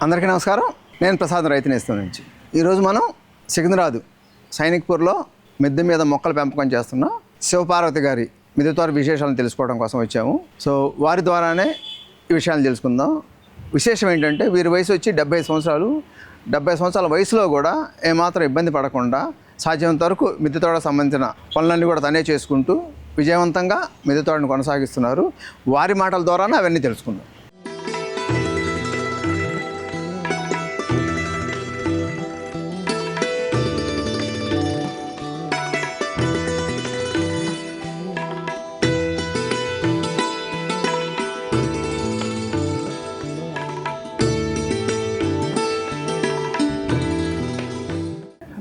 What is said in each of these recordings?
అందరికీ నమస్కారం. నేను ప్రసాద్ రైతు నేస్తం నుంచి. ఈరోజు మనం సికింద్రాబాద్ సైనిక్పూర్లో మిద్దె మీద మొక్కల పెంపకం చేస్తున్న శివపార్వతి గారి మిద్దె తోట విశేషాలను తెలుసుకోవడం కోసం వచ్చాము. సో వారి ద్వారానే ఈ విషయాలు తెలుసుకుందాం. విశేషం ఏంటంటే వీరి వయసు వచ్చి 70 సంవత్సరాలు. 70 సంవత్సరాల వయసులో కూడా ఏమాత్రం ఇబ్బంది పడకుండా సాధ్యమైనంత వరకు మిద్దె తోటకు సంబంధించిన పనులన్నీ కూడా తనే చేసుకుంటూ విజయవంతంగా మిద్దె తోటను కొనసాగిస్తున్నారు. వారి మాటల ద్వారానే అవన్నీ తెలుసుకుందాం.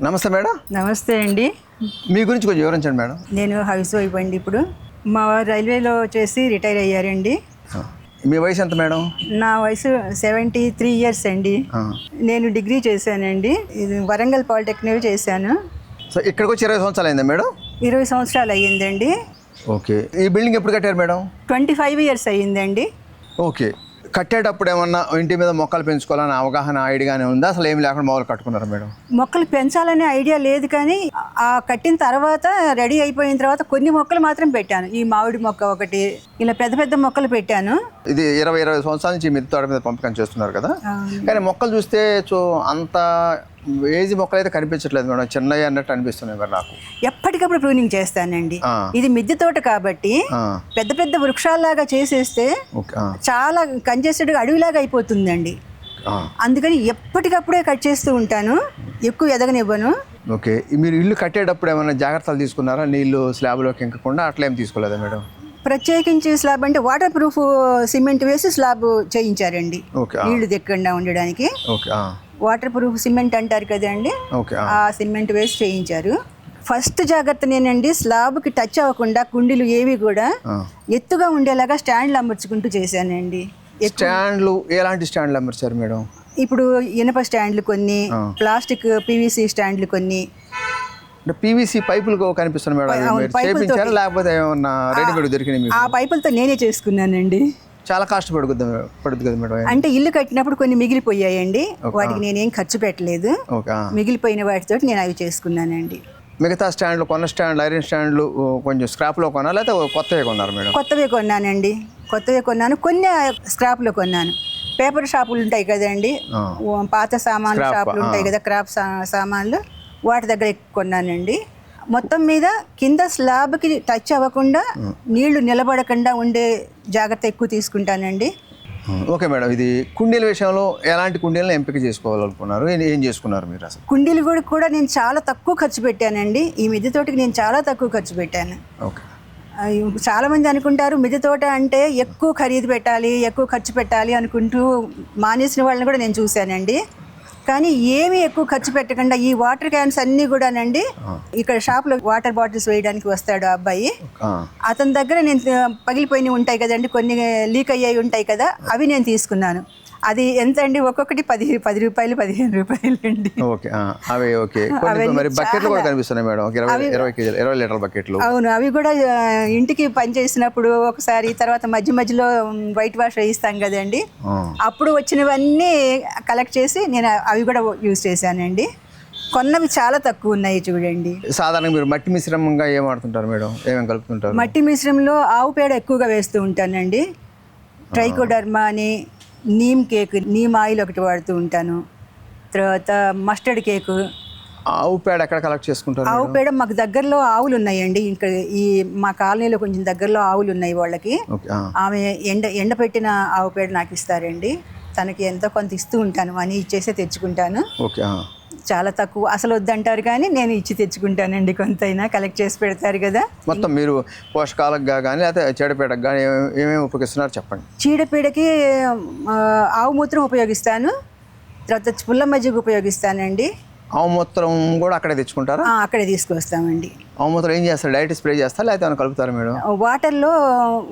నమస్తే మేడం. నమస్తే అండి. మీ గురించి కొంచెం వివరించండి మేడం. నేను హౌస్ వైఫ్ అండి. ఇప్పుడు మా వారు రైల్వేలో చేసి రిటైర్ అయ్యారండి. మీ వయసు ఎంత మేడం? నా వయసు 73 ఇయర్స్ అండి. నేను డిగ్రీ చేశానండి. ఇది వరంగల్ పాలిటెక్నిక్ చేశాను. సో ఇక్కడికి వచ్చి 20 సంవత్సరాలు అయిందా మేడం? 20 సంవత్సరాలు అయ్యిందండి. ఓకే. ఈ బిల్డింగ్ ఎప్పుడు కట్టారు మేడం? 25 ఇయర్స్ అయ్యిందండి. ఓకే. కట్టేటప్పుడు ఏమన్నా ఇంటి మీద మొక్కలు పెంచుకోవాలని అవగాహన ఐడియాగానే ఉందా? అసలు ఏమి లేకుండా మొదలు కట్టుకున్నారా మేడం? మొక్కలు పెంచాలనే ఐడియా లేదు, కానీ ఆ కట్టిన తర్వాత రెడీ అయిపోయిన తర్వాత కొన్ని మొక్కలు మాత్రం పెట్టాను. ఈ మామిడి మొక్క ఒకటి, ఇలా పెద్ద పెద్ద మొక్కలు పెట్టాను. ఇది 20 సంవత్సరాల నుంచి మిద్దె తోట మీద పంపకం చేస్తున్నారు కదా, కానీ మొక్కలు చూస్తే అంత ఏజ్ మొక్కలు అయితే కనిపించట్లేదు మేడం. చిన్నవి అన్నట్టు అనిపిస్తున్నాయి మరి నాకు. ఎప్పటికప్పుడు ప్రూనింగ్ చేస్తానండి. ఇది మిద్దె తోట కాబట్టి పెద్ద పెద్ద వృక్షాల్లాగా చేసేస్తే చాలా కంజెస్టెడ్గా అడవిలాగా అయిపోతుందండి. అందుకని ఎప్పటికప్పుడే కట్ చేస్తూ ఉంటాను, ఎక్కువ ఎదగనివ్వను. ఓకే. మీరు ఇల్లు కట్టేటప్పుడు ఏమైనా జాగ్రత్తలు తీసుకున్నారా? నీళ్లు స్లాబ్లోకి ఇంకకుండా అట్లా ఏం తీసుకోలేదా మేడం? ప్రత్యేకించి స్లాబ్ అంటే వాటర్ ప్రూఫ్ సిమెంట్ వేసి స్లాబ్ చేయించారండి, నీళ్లు దెక్కకుండా ఉండడానికి. వాటర్ ప్రూఫ్ సిమెంట్ అంటారు కదండి, ఆ సిమెంట్ వేసి చేయించారు. ఫస్ట్ జాగ్రత్త నేనండి, స్లాబ్కి టచ్ అవ్వకుండా కుండీలు ఏవి కూడా ఎత్తుగా ఉండేలాగా స్టాండ్లు అమర్చుకుంటూ చేశానండి. స్టాండ్లు ఎలాంటి స్టాండ్లు అమర్చారు మేడం? ఇప్పుడు ఇనప స్టాండ్లు కొన్ని, ప్లాస్టిక్ PVC స్టాండ్లు కొన్ని. PVC పైపులు కనిపిస్తున్నాయి మేడం, లేకపోతే ఏమన్నా రెడీమేడ్ దొరికినాయి? ఆ పైపులతో నేనే చేసుకున్నానండి. చాలా కాస్ట్ పడుతుంది కదా మేడం. అంటే ఇల్లు కట్టినప్పుడు కొన్ని మిగిలిపోయాయండి, వాటికి నేనేం ఖర్చు పెట్టలేదు. మిగిలిపోయిన వాటితో నేను అవి చేసుకున్నానండి. మిగతా స్టాండ్లు కొన్న స్టాండ్లు, ఐరన్ స్టాండ్లు కొంచెం స్క్రాప్లో కొన్నా లేకపోతే కొత్తవే కొన్నారు మేడం? కొత్తవే కొన్నానండి, కొత్తవే కొన్నాను. కొన్ని స్క్రాప్లో కొన్నాను. పేపర్ షాపులు ఉంటాయి కదండి, పాత సామాన్లు షాపులు ఉంటాయి కదా, క్రాఫ్ట్ సామాన్లు, వాటి దగ్గర కొన్నానండి. మొత్తం మీద కింద స్లాబ్కి టచ్ అవ్వకుండా నీళ్లు నిలబడకుండా ఉండే జాగ్రత్త ఎక్కువ తీసుకుంటానండి. Okay madam. ఇది కుండీల విషయంలో ఎలాంటి కుండీలను ఎంపిక చేసుకోవాలనుకున్నారు, ఏం చేసుకున్నారు మీరు అసలు? కుండీలు కూడా నేను చాలా తక్కువ ఖర్చు పెట్టానండి. ఈ మిద్దె తోటకి నేను చాలా తక్కువ ఖర్చు పెట్టాను. ఓకే. చాలామంది అనుకుంటారు మిద్దె తోట అంటే ఎక్కువ ఖరీదు పెట్టాలి, ఎక్కువ ఖర్చు పెట్టాలి అనుకుంటూ మానేసిన వాళ్ళని కూడా నేను చూశానండి. కానీ ఏమీ ఎక్కువ ఖర్చు పెట్టకుండా ఈ వాటర్ క్యాన్స్ అన్నీ కూడానండి, ఇక్కడ షాప్లో వాటర్ బాటిల్స్ వేయడానికి వస్తాడు ఆ అబ్బాయి, అతని దగ్గర నేను పగిలిపోయినవి ఉంటాయి కదండి, కొన్ని లీక్ అయ్యాయి ఉంటాయి కదా, అవి నేను తీసుకున్నాను. అది ఎంత అండి, ఒక్కొక్కటి 10 రూపాయలు 15 రూపాయలు అండి. అవును, అవి కూడా ఇంటికి పని చేసినప్పుడు ఒకసారి, తర్వాత మధ్య మధ్యలో వైట్ వాష్ వేయిస్తాం కదండి, అప్పుడు వచ్చినవన్నీ కలెక్ట్ చేసి నేను అవి కూడా యూజ్ చేశానండి. కొన్నవి చాలా తక్కువ ఉన్నాయి చూడండి. సాధారణంగా మీరు మట్టి మిశ్రమంగా ఏం వాడుతుంటారు మేడం? ఏమేమి కలుపుతుంటారు? మట్టి మిశ్రమంలో ఆవు పేడ ఎక్కువగా వేస్తూ ఉంటానండి. ట్రైకోడర్మా అని, నీమ్ కేక్, నీమ్ ఆయిల్ ఒకటి వాడుతూ ఉంటాను. తర్వాత మస్టర్డ్ కేకు. ఆవు పేడ ఎక్కడ కలెక్ట్ చేసుకుంటారు? ఆవు పేడ మాకు దగ్గరలో ఆవులు ఉన్నాయండి. ఇంకా ఈ మా కాలనీలో కొంచెం దగ్గరలో ఆవులు ఉన్నాయి వాళ్ళకి. ఆమె ఎండపెట్టిన ఆవు పేడ నాకు ఇస్తారండి. తనకి ఎంతో కొంత ఇస్తూ ఉంటాను, మనీ ఇచ్చేసే తెచ్చుకుంటాను. చాలా తక్కువ, అసలు వద్దంటారు కానీ నేను ఇచ్చి తెచ్చుకుంటానండి. కొంతైనా కలెక్ట్ చేసి పెడతారు కదా. మొత్తం మీరు పోషకాలకు కానీ లేకపోతే చీడపీడకు కానీ ఏమేమి ఉపయోగిస్తున్నారు చెప్పండి. చీడపీడకి ఆవు మూత్రం ఉపయోగిస్తాను, తర్వాత పుల్ల మజ్జిగ ఉపయోగిస్తానండి. ఆవు మూత్రం కూడా అక్కడే తెచ్చుకుంటారా? అక్కడే తీసుకొస్తామండి. ఆవు మూత్రం ఏం చేస్తారు? డైరెక్ట్ స్ప్రే చేస్తారు లేకపోతే ఏమైనా కలుపుతారు మేడం? వాటర్లో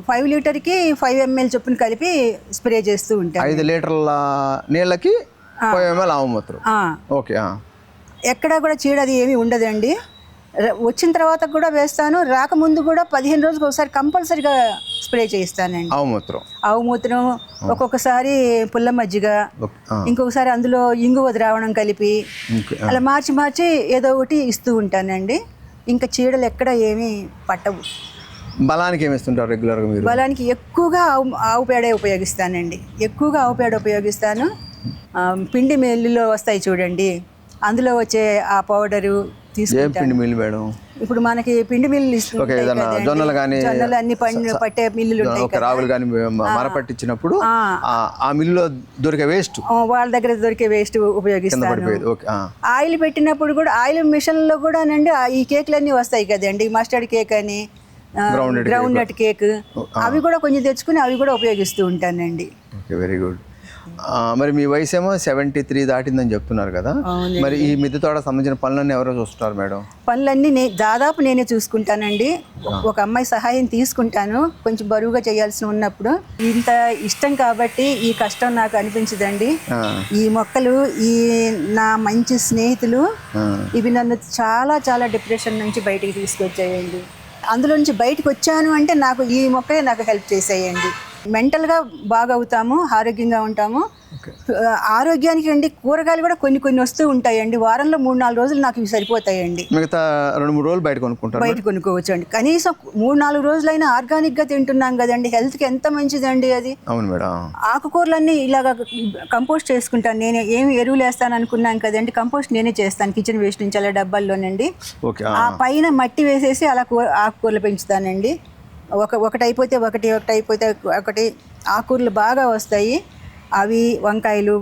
5 లీటర్కి 5 ml చొప్పున కలిపి స్ప్రే చేస్తూ ఉంటాను. 5 లీటర్ల నీళ్ళకి 5 ml ఆవు మూత్రం. ఓకే. ఎక్కడా కూడా చీడది ఏమీ ఉండదండి. వచ్చిన తర్వాత కూడా వేస్తాను, రాకముందు కూడా 15 రోజులకు ఒకసారి కంపల్సరీగా స్ప్రే చేయిస్తానండి. ఆవు మూత్రం ఒక్కొక్కసారి పుల్ల మజ్జిగ, ఇంకొకసారి అందులో ఇంగువ ద్రావణం కలిపి అలా మార్చి మార్చి ఏదో ఒకటి ఇస్తూ ఉంటానండి. ఇంకా చీడలు ఎక్కడ ఏమీ పట్టవు. బలానికి ఏమి ఇస్తుంటారు రెగ్యులర్గా మీరు? బలానికి ఎక్కువగా ఆవు పేడే ఉపయోగిస్తానండి. ఎక్కువగా ఆవు పేడ ఉపయోగిస్తాను. పిండి మిల్లులో వస్తాయి చూడండి, అందులో వచ్చే ఆ పౌడరు తీసుకుంటాను. మేడం ఇప్పుడు మనకి పిండి మిల్లు జొన్నలు కానీ జొన్నలు అన్ని పట్టే మిల్లులు ఉంటాయి, రావులు కానీ మరపట్టించినప్పుడు ఆ మిల్లులో దొరికే వేస్ట్, వాళ్ళ దగ్గర దొరికే వేస్ట్ ఉపయోగిస్తాను. ఆయిల్ పెట్టినప్పుడు కూడా ఆయిల్ మిషన్లో కూడా నండి ఈ కేక్లన్నీ వస్తాయి కదండి, మస్టర్డ్ కేక్ అని, గ్రౌండ్ నట్ కేక్, అవి కూడా కొంచెం తెచ్చుకుని అవి కూడా ఉపయోగిస్తూ ఉంటానండి. Very good. మరి మీ వయసు ఏమో 73 దాటిందని చెప్తున్నారు కదా, మరి ఈ మిద్దె తోట సంబంధించిన పనులన్నీ ఎవరో చూస్తున్నారు మేడం? పనులన్నీ దాదాపు నేనే చూసుకుంటానండి. ఒక అమ్మాయి సహాయం తీసుకుంటాను కొంచెం బరువుగా చేయాల్సి ఉన్నప్పుడు. ఇంత ఇష్టం కాబట్టి ఈ కష్టం నాకు అనిపించదండి. ఈ మొక్కలు ఈ నా మంచి స్నేహితులు ఇవి నన్ను చాలా చాలా డిప్రెషన్ నుంచి బయటికి తీసుకొచ్చాయండి. అందులో నుంచి బయటకు వచ్చాను అంటే నాకు ఈ మొక్కలే నాకు హెల్ప్ చేసాయండి. మెంటల్గా బాగా అవుతాము, ఆరోగ్యంగా ఉంటాము. ఆరోగ్యానికి అండి కూరగాయలు కూడా కొన్ని కొన్ని వస్తూ ఉంటాయండి. వారంలో 3-4 రోజులు నాకు ఇవి సరిపోతాయండి. మిగతా 2-3 రోజులు బయట కొనుక్కోవచ్చు అండి. కనీసం 3-4 రోజులైనా ఆర్గానిక్గా తింటున్నాం కదండి, హెల్త్కి ఎంత మంచిదండి అది. అవును మేడం. ఆకుకూరలన్నీ ఇలాగ కంపోస్ట్ చేసుకుంటాను. నేనే ఏమి ఎరువులు వేస్తాను అనుకున్నాను కదండి, కంపోస్ట్ నేనే చేస్తాను కిచెన్ వేస్ట్ నుంచి అలా డబ్బాల్లోనండి. ఆ పైన మట్టి వేసేసి అలా ఆకుకూరలు పెంచుతానండి. ఒకటి అయిపోతే ఒకటి ఆకుకూరలు బాగా వస్తాయి. అవి వంకాయలు,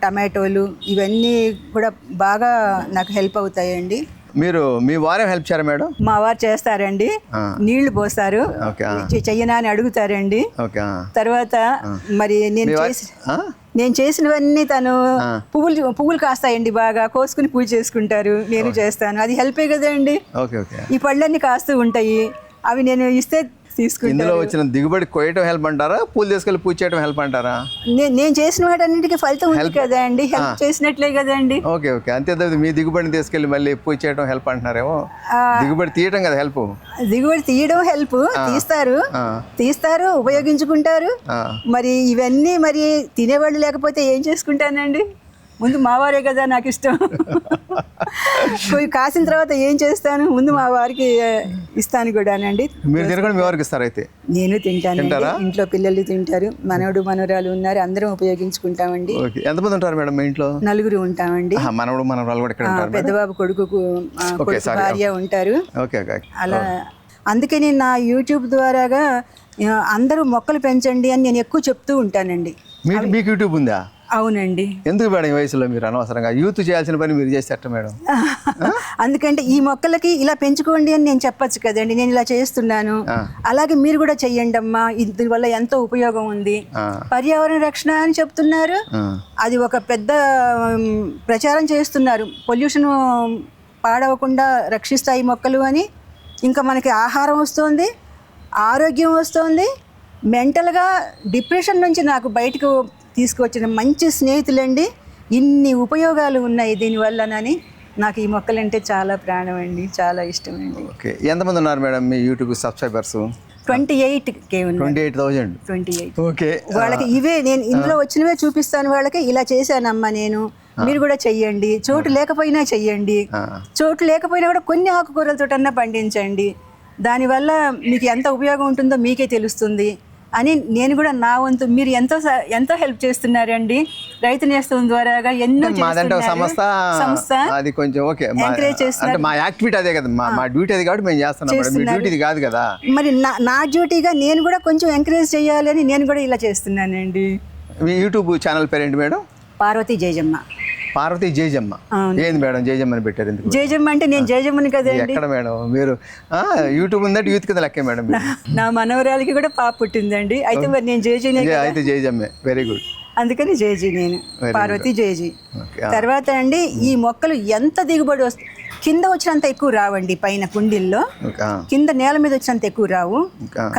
టమాటోలు ఇవన్నీ కూడా బాగా నాకు హెల్ప్ అవుతాయండి. మీరు మీ వారే హెల్ప్ చేయారా మేడం? మా వారు చేస్తారండి, నీళ్లు పోస్తారు, చెయ్యనా అని అడుగుతారండి. తర్వాత మరి నేను చేసినవన్నీ తను పువ్వులు కాస్తాయండి, బాగా కోసుకుని పూజ చేసుకుంటారు, నేను చేస్తాను. అది హెల్పే కదండి. ఈ పళ్ళన్నీ కాస్తూ ఉంటాయి, అవి నేను ఇస్తే తీసుకుంటాను. ఇందులో వచ్చిన దిగుబడి కోయటం హెల్ప్ అంటారా, పూలు తీసుకెళ్ళి పూజ చేయడం హెల్ప్ అంటారా? నేను చేసిన వాటన్నిటికీ ఫలితం ఉంది కదా అండి, హెల్ప్ చేసినట్లే కదండి. ఓకే అంతే. మీ దిగుబడిని తీసుకెళ్ళి మళ్ళీ పూజ చేయడం హెల్ప్ అంటున్నారేమో. దిగుబడి తీయడం కదా హెల్ప్. దిగుబడి తీయడం హెల్ప్. తీస్తారు ఉపయోగించుకుంటారు. మరి ఇవన్నీ మరి తినేవాళ్ళు లేకపోతే ఏం చేసుకుంటానండి. ముందు మావారే కదా నాకు ఇష్టం. కాసిన తర్వాత ఏం చేస్తాను, ముందు మా వారికి ఇస్తాను కూడానండి. మీరు తినకుండా మీ వారికి ఇస్తారు? అయితే నేను తింటాను, ఇంట్లో పిల్లలు తింటారు, మనవడు మనవరాలు ఉన్నారు, అందరం ఉపయోగించుకుంటామండి. ఎంతమంది ఉంటారు మేడం మీ ఇంట్లో? 4 ఉంటామండి. మనవడు మనవరాలు కూడా ఇక్కడ ఉంటారు? పెద్దబాబు కొడుకు భార్య ఉంటారు. అలా అందుకని నా యూట్యూబ్ ద్వారాగా అందరూ మొక్కలు పెంచండి అని నేను ఎక్కువ చెప్తూ ఉంటానండి. మీకు యూట్యూబ్ ఉందా? అవునండి. ఎందుకు మేడం ఈ వయసులో మీరు అనవసరంగా యూత్ చేయాల్సిన పని మీరు చేసేట మేడం? అందుకంటే ఈ మొక్కలకి ఇలా పెంచుకోండి అని నేను చెప్పచ్చు కదండి, నేను ఇలా చేస్తున్నాను. అలాగే మీరు కూడా చెయ్యండి అమ్మా, దీనివల్ల ఎంతో ఉపయోగం ఉంది. పర్యావరణ రక్షణ అని చెప్తున్నారు, అది ఒక పెద్ద ప్రచారం చేస్తున్నారు. పొల్యూషన్ పాడవకుండా రక్షిస్తాయి మొక్కలు అని. ఇంకా మనకి ఆహారం వస్తుంది, ఆరోగ్యం వస్తుంది. మెంటల్గా డిప్రెషన్ నుంచి నాకు బయటకు తీసుకొచ్చిన మంచి స్నేహితులండి. ఇన్ని ఉపయోగాలు ఉన్నాయి దీనివల్లనని నాకు ఈ మొక్కలంటే చాలా ప్రాణం అండి, చాలా ఇష్టం అండి. ఓకే, ఎంతమంది ఉన్నారు మేడం మీ యూట్యూబ్ సబ్స్క్రైబర్స్? 28K ఉన్నారు. 28,000. ఓకే, వాళ్ళకి ఇవే నేను ఇందులో వచ్చినవే చూపిస్తాను వాళ్ళకి. ఇలా చేశానమ్మా నేను, మీరు కూడా చెయ్యండి. చోటు లేకపోయినా చెయ్యండి, చోటు లేకపోయినా కూడా కొన్ని ఆకుకూరలతోటన్నా పండించండి. దానివల్ల మీకు ఎంత ఉపయోగం ఉంటుందో మీకే తెలుస్తుంది అని నేను కూడా నా వంతు. మీరు ఎంతో హెల్ప్ చేస్తున్నారండి రైతు నేస్తం ద్వారాగా. ఎన్నో సంస్థ అది కొంచెం ఓకే ఎంకరేజ్ చేస్తున్నారు. మా యాక్టివిటీ అదే కదా, మా డ్యూటీ అది కాబట్టి మేము చేస్తున్నాం, మీ డ్యూటీ కాదు కదా. మరి నా డ్యూటీగా నేను కూడా కొంచెం ఎంకరేజ్ చేయాలని నేను కూడా ఇలా చేస్తున్నానండి. మీ యూట్యూబ్ ఛానల్ పేరు ఏంటి మేడం? పార్వతి జయజమ్మ. పార్వతి జయజమ్మ. ఏంది మేడం జయజమ్మని పెట్టారు? ఎందుకు జయజమ్మ అంటే నేను జయజమ్మని కదండి. ఎక్కడ మేడం మీరు యూట్యూబ్ ఉందంటే యూత్ కదా లెక్క మేడం. నా మనవరాలకి కూడా పాప పుట్టిందండి, అయితే మరి నేను అయితే జయజమ్మే. Very good. అందుకని జయజీ, నేను పార్వతి జయజీ. తర్వాత అండి ఈ మొక్కలు ఎంత దిగుబడి వస్తుంది, కింద వచ్చినంత ఎక్కువ రావండి, పైన కుండీల్లో కింద నేల మీద వచ్చినంత ఎక్కువ రావు.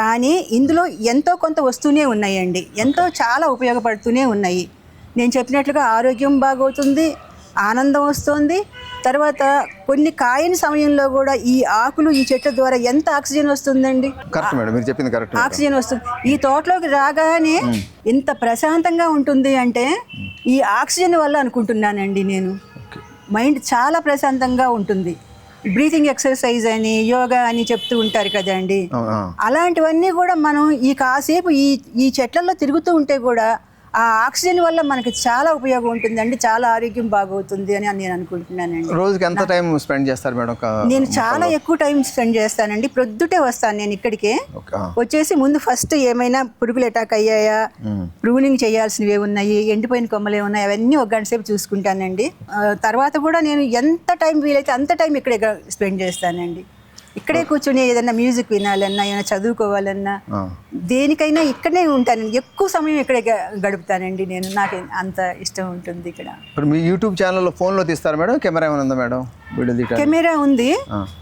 కానీ ఇందులో ఎంతో కొంత వస్తూనే ఉన్నాయండి, ఎంతో చాలా ఉపయోగపడుతూనే ఉన్నాయి. నేను చెప్పినట్లుగా ఆరోగ్యం బాగవుతుంది, ఆనందం వస్తుంది, తర్వాత కొన్ని కాయని సమయంలో కూడా ఈ ఆకులు ఈ చెట్ల ద్వారా ఎంత ఆక్సిజన్ వస్తుందండి. కరెక్ట్ మేడం, మీరు చెప్పింది కరెక్ట్. ఆక్సిజన్ వస్తుంది. ఈ తోటలోకి రాగానే ఇంత ప్రశాంతంగా ఉంటుంది అంటే ఈ ఆక్సిజన్ వల్ల అనుకుంటున్నానండి నేను. మైండ్ చాలా ప్రశాంతంగా ఉంటుంది. బ్రీతింగ్ ఎక్సర్సైజ్ అని యోగా అని చెప్తూ ఉంటారు కదండి, అలాంటివన్నీ కూడా మనం ఈ కాసేపు ఈ చెట్లలో తిరుగుతూ ఉంటే కూడా ఆ ఆక్సిజన్ వల్ల మనకి చాలా ఉపయోగం ఉంటుందండి, చాలా ఆరోగ్యం బాగవుతుంది అని నేను అనుకుంటున్నానండి. రోజుకి ఎంత టైం స్పెండ్ చేస్తారు మేడం? నేను చాలా ఎక్కువ టైం స్పెండ్ చేస్తానండి. ప్రొద్దుటే వస్తాను నేను ఇక్కడికి. వచ్చేసి ముందు ఫస్ట్ ఏమైనా పురుగులు అటాక్ అయ్యాయా, ప్రూనింగ్ చేయాల్సినవి ఉన్నాయి, ఎండిపోయిన కొమ్మలు ఏమున్నాయి, అవన్నీ ఒక గంట సేపు చూసుకుంటానండి. తర్వాత కూడా నేను ఎంత టైం వీలైతే అంత టైం ఇక్కడే స్పెండ్ చేస్తానండి. ఇక్కడే కూర్చొని ఏదైనా మ్యూజిక్ వినాలన్నా, ఏమైనా చదువుకోవాలన్నా, దేనికైనా ఇక్కడనే ఉంటానండి. ఎక్కువ సమయం ఇక్కడే గడుపుతానండి నేను. నాకు అంత ఇష్టం ఉంటుంది ఇక్కడ. ఇప్పుడు మీ యూట్యూబ్ ఛానల్లో ఫోన్లో తీస్తారు మేడం? కెమెరా ఏమైనా ఉందా మేడం? కెమెరా ఉంది.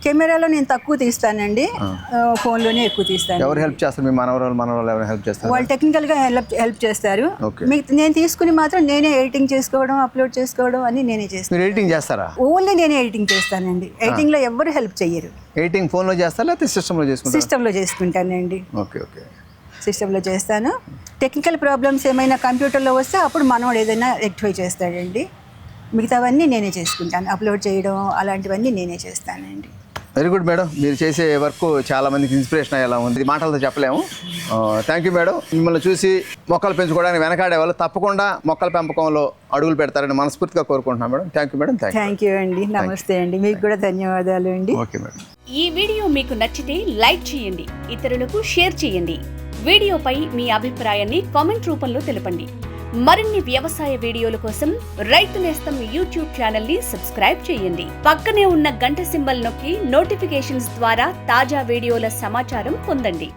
కెమెరాలో నేను తక్కువ తీస్తానండి, ఫోన్లోనే ఎక్కువ తీస్తాను. ఎవరు హెల్ప్ చేస్తారు? మీ మనవరాలు ఎవరు హెల్ప్ చేస్తారు? వాళ్ళు టెక్నికల్గా హెల్ప్ చేస్తారు. నేను తీసుకుని మాత్రం నేనే ఎడిటింగ్ చేసుకోవడం, అప్లోడ్ చేసుకోవడం అని నేనే చేస్తాను. మీరు ఎడిటింగ్ చేస్తారా? ఓన్లీ నేనే ఎడిటింగ్ చేస్తానండి. ఎడిటింగ్లో ఎవరు హెల్ప్ చెయ్యరు. ఎడిటింగ్ ఫోన్లో చేస్తారా లేకపోతే సిస్టంలో చేసుకుంటారా? సిస్టంలో చేసుకుంటానండి. ఓకే ఓకే, సిస్టంలో చేస్తాను. టెక్నికల్ ప్రాబ్లమ్స్ ఏమైనా కంప్యూటర్లో వస్తే అప్పుడు మనవాడు ఏదైనా రెక్టిఫై చేస్తాడండి. మిగతావన్నీ నేనే చేసుకుంటాను. అప్లోడ్ చేయడం అలాంటివన్నీ నేనే చేస్తానండి. వెరీ గుడ్ మేడం, మీరు చేసే వర్క్ చాలా మందికి ఇన్స్పిరేషన్ అయ్యేలా ఉంది. ఇది మాటలతో చెప్పలేము. Thank you madam. మిమ్మల్ని చూసి మొక్కలు పెంచుకోవడానికి వెనకాడే వాళ్ళు తప్పకుండా మొక్కల పెంపకంలో అడుగులు పెడతారని మనస్ఫూర్తిగా కోరుకుంటున్నాను madam. Thank you madam. Thank you అండి. నమస్తే అండి. మీకు కూడా ధన్యవాదాలు అండి. Okay madam. ఈ వీడియో మీకు నచ్చితే లైక్ చేయండి, ఇతరులకు షేర్ చేయండి. వీడియోపై మీ అభిప్రాయాన్ని కామెంట్ రూపంలో తెలపండి. మరిన్ని వ్యవసాయ వీడియోల కోసం రైతు నేస్తం యూట్యూబ్ ఛానల్ ని సబ్స్క్రైబ్ చేయండి. పక్కనే ఉన్న గంట సింబల్ నొక్కి నోటిఫికేషన్స్ ద్వారా తాజా వీడియోల సమాచారం పొందండి.